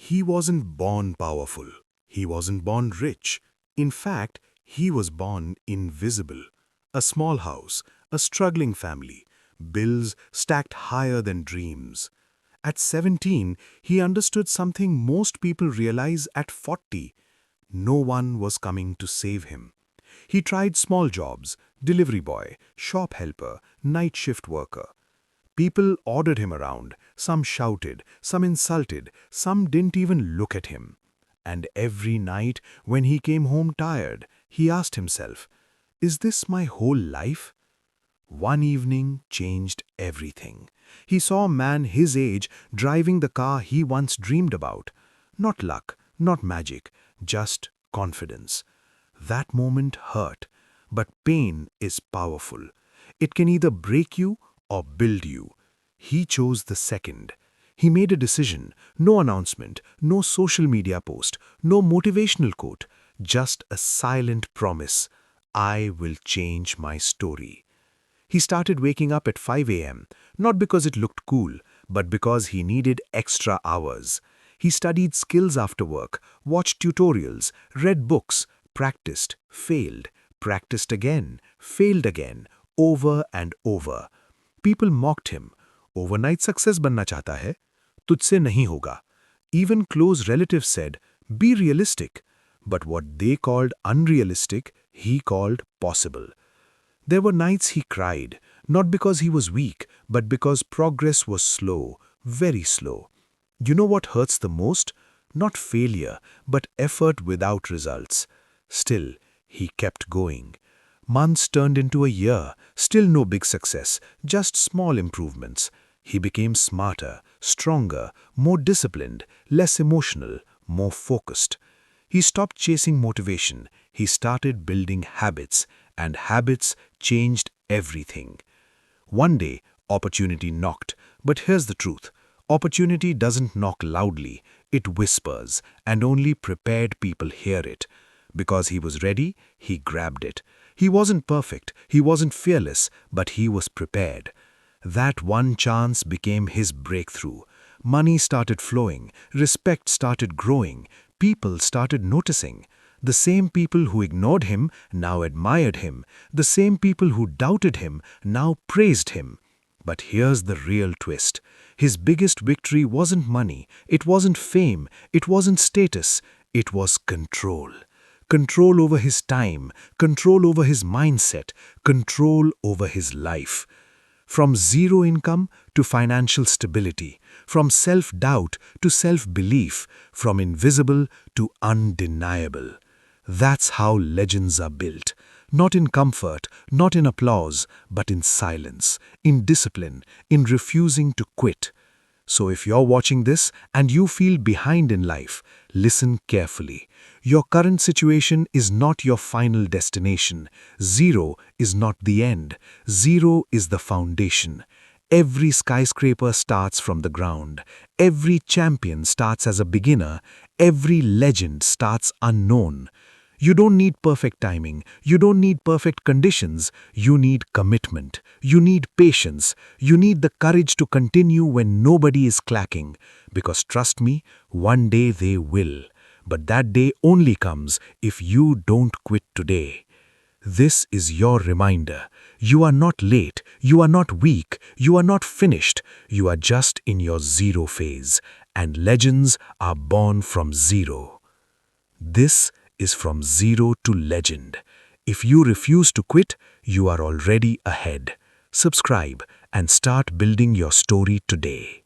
He wasn't born powerful. He wasn't born rich. In fact, he was born invisible. A small house, a struggling family, bills stacked higher than dreams. At 17, he understood something most people realize at 40. No one was coming to save him. He tried small jobs, delivery boy, shop helper, night shift worker. People ordered him around, some shouted, some insulted, some didn't even look at him. And every night, when he came home tired, he asked himself, "Is this my whole life?" One evening changed everything. He saw a man his age driving the car he once dreamed about. Not luck, not magic, just confidence. That moment hurt, but pain is powerful. It can either break you or build you. He chose the second. He made a decision, no announcement, no social media post, no motivational quote, just a silent promise. I will change my story. He started waking up at 5 a.m., not because it looked cool, but because he needed extra hours. He studied skills after work, watched tutorials, read books, practiced, failed, practiced again, failed again, over and over. People mocked him. Overnight success बनना चाहता है? तुझसे नहीं होगा. Even close relatives said, be realistic. But what they called unrealistic, he called possible. There were nights he cried, not because he was weak, but because progress was slow, very slow. You know what hurts the most? Not failure, but effort without results. Still, he kept going. Months turned into a year, still no big success, just small improvements. He became smarter, stronger, more disciplined, less emotional, more focused. He stopped chasing motivation. He started building habits, and habits changed everything. One day, opportunity knocked, but here's the truth. Opportunity doesn't knock loudly, it whispers, and only prepared people hear it. Because he was ready, he grabbed it. He wasn't perfect, he wasn't fearless, but he was prepared. That one chance became his breakthrough. Money started flowing, respect started growing, people started noticing. The same people who ignored him now admired him. The same people who doubted him now praised him. But here's the real twist. His biggest victory wasn't money, it wasn't fame, it wasn't status, it was control. Control over his time, control over his mindset, control over his life. From zero income to financial stability, from self-doubt to self-belief, from invisible to undeniable. That's how legends are built. Not in comfort, not in applause, but in silence, in discipline, in refusing to quit. So if you're watching this and you feel behind in life, listen carefully. Your current situation is not your final destination. Zero is not the end. Zero is the foundation. Every skyscraper starts from the ground. Every champion starts as a beginner. Every legend starts unknown. You don't need perfect timing. You don't need perfect conditions. You need commitment. You need patience. You need the courage to continue when nobody is clacking. Because trust me, one day they will. But that day only comes if you don't quit today. This is your reminder. You are not late. You are not weak. You are not finished. You are just in your zero phase. And legends are born from zero. This is from zero to legend. If you refuse to quit, you are already ahead. Subscribe and start building your story today.